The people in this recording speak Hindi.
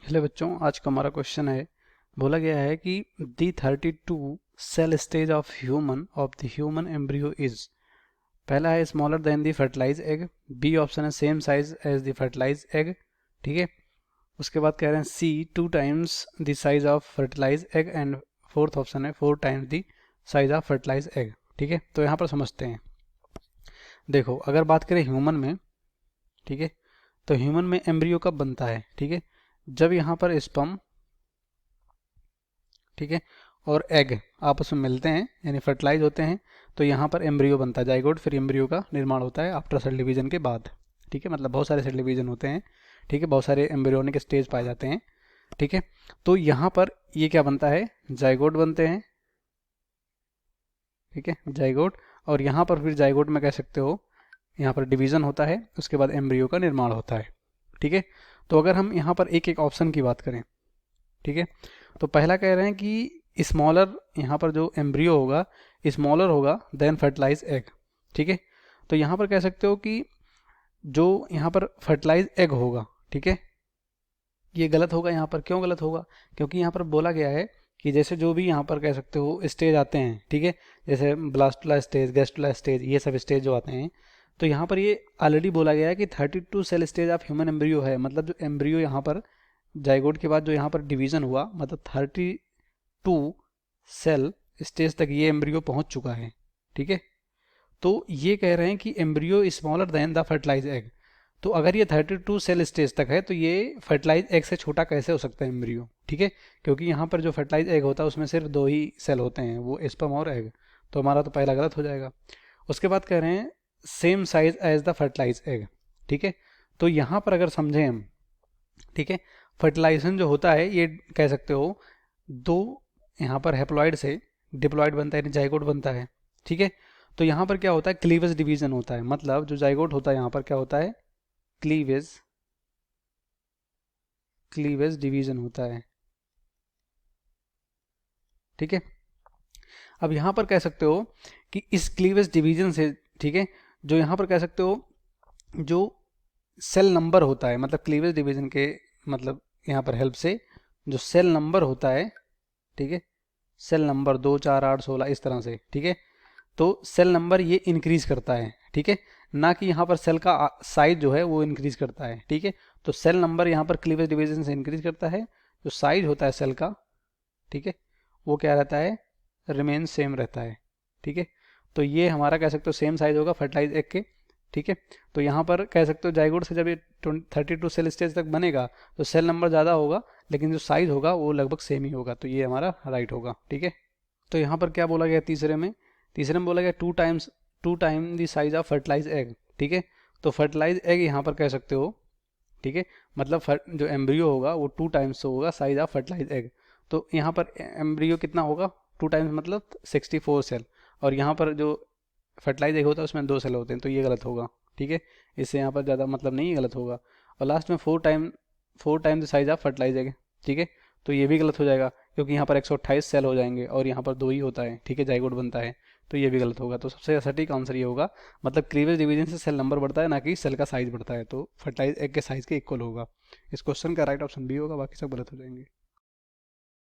हेलो बच्चों, आज का हमारा क्वेश्चन है। बोला गया है कि the 32 cell stage of the human embryo is. पहला है smaller than the fertilize egg, B option है same size as the fertilize egg. ठीक है। उसके बाद कह रहे हैं C 2 times the size of fertilize egg, and fourth option है 4 times the size of fertilize egg. ठीक है, तो यहाँ पर समझते हैं। देखो, अगर बात करें ह्यूमन में, ठीक है, तो ह्यूमन में एम्ब्रियो कब बनता है? ठीक है, जब यहाँ पर स्पर्म, ठीक है, और एग आपस में मिलते हैं, यानी फर्टिलाइज होते हैं, तो यहाँ पर एम्ब्रियो बनता है, जाइगोट, फिर एम्ब्रियो का निर्माण होता है आफ्टर सेल डिवीजन के बाद। ठीक है, मतलब बहुत सारे सेल डिवीजन होते हैं। ठीक है, बहुत सारे एम्ब्रियोनिक स्टेज पाए जाते हैं। ठीक है, तो यहाँ पर ये क्या बनता है? जाइगोट बनते हैं। ठीक है, जाइगोट, और यहाँ पर फिर जाइगोट में कह सकते हो यहाँ पर डिवीजन होता है, उसके बाद एम्ब्रियो का निर्माण होता है। ठीक है, तो अगर हम यहाँ पर एक एक ऑप्शन की बात करें, ठीक है, तो पहला कह रहे हैं कि स्मॉलर, यहाँ पर जो एम्ब्रियो होगा स्मॉलर होगा देन फर्टिलाइज एग। ठीक है, तो यहाँ पर कह सकते हो कि जो यहाँ पर फर्टिलाइज एग होगा, ठीक है, ये गलत होगा। यहाँ पर क्यों गलत होगा? क्योंकि यहाँ पर बोला गया है कि जैसे जो भी यहाँ पर कह सकते हो स्टेज आते हैं, ठीक है, जैसे ब्लास्टुला स्टेज, गैस्टुला स्टेज, ये सब स्टेज जो आते हैं, तो यहाँ पर ये ऑलरेडी बोला गया है कि 32 cell stage of human embryo है। मतलब जो एम्ब्रियो यहाँ पर जाइगोट के बाद जो यहाँ पर डिवीजन हुआ, मतलब 32 सेल स्टेज तक ये एम्ब्रियो पहुंच चुका है। ठीक है, तो ये कह रहे हैं कि embryo smaller than the fertilize egg. तो अगर ये 32 सेल स्टेज तक है, तो ये फर्टिलाइज एग से छोटा कैसे हो सकता है एम्ब्रियो? ठीक है, क्योंकि यहाँ पर जो फर्टिलाइज एग होता है उसमें सिर्फ 2 ही सेल होते हैं, वो स्पर्म और एग। तो हमारा तो पहला गलत हो जाएगा। उसके बाद कह रहे हैं same size as the fertilize egg. ठीक है, तो यहाँ पर अगर समझें हम, ठीक है, फर्टिलाइजेशन जो होता है ये कह सकते हो दो यहाँ पर हैप्लॉइड से डिप्लॉइड बनता है, यानी जाइगोट बनता है। ठीक है, तो यहाँ पर क्या होता है? क्लीवेज डिवीजन होता है। मतलब जो जाइगोट होता है यहाँ पर क्या होता है? क्लीवेज क्लीवेज डिवीजन होता है। ठीक है, अब यहाँ पर कह सकते हो कि इस क्लीवेज डिवीजन से, ठीक है, जो यहाँ पर कह सकते हो जो सेल नंबर होता है, मतलब क्लीवेज डिवीजन के मतलब यहाँ पर हेल्प से जो सेल नंबर होता है, ठीक है, सेल नंबर 2, 4, 8, 16 इस तरह से, ठीक है, तो सेल नंबर ये इंक्रीज करता है। ठीक है, ना कि यहाँ पर सेल का साइज जो है वो इंक्रीज करता है। ठीक है, तो सेल नंबर यहाँ पर क्लीवेज डिवीजन से इंक्रीज करता है, जो साइज होता है सेल का, ठीक है, वो क्या रहता है? रिमेन सेम रहता है। ठीक है, तो ये हमारा कह सकते हो सेम साइज होगा फर्टिलाइज एग के। ठीक है, तो यहाँ पर कह सकते हो जाइगोट से जब ये 32 सेल स्टेज तक बनेगा तो सेल नंबर ज़्यादा होगा, लेकिन जो साइज होगा वो लगभग सेम ही होगा। तो ये हमारा राइट होगा। ठीक है, तो यहाँ पर क्या बोला गया तीसरे में बोला गया 2 time the size of fertilize egg. ठीक है, तो फर्टिलाइज एग यहाँ पर कह सकते हो, ठीक है, मतलब जो एम्ब्रियो होगा वो 2 टाइम्स होगा साइज ऑफ फर्टिलाइज एग। तो यहाँ पर एम्ब्रियो कितना होगा? 2 टाइम्स मतलब 64 सेल, और यहाँ पर जो फर्टिलाइज एग होता है उसमें 2 सेल होते हैं, तो ये गलत होगा। ठीक है, इससे यहाँ पर ज़्यादा मतलब नहीं, गलत होगा। और लास्ट में 4 time the size of fertilize egg. ठीक है, तो ये भी गलत हो जाएगा, क्योंकि यहाँ पर 128 सेल हो जाएंगे और यहाँ पर 2 ही होता है। ठीक है, जाइगोट बनता है, तो ये भी गलत होगा। तो सबसे सटीक आंसर ये होगा, मतलब क्लीवेज डिवीजन से सेल नंबर बढ़ता है, ना कि सेल का साइज बढ़ता है। तो फर्टिलाइज एग के साइज के इक्वल होगा। इस क्वेश्चन का राइट ऑप्शन बी होगा, बाकी सब गलत हो जाएंगे।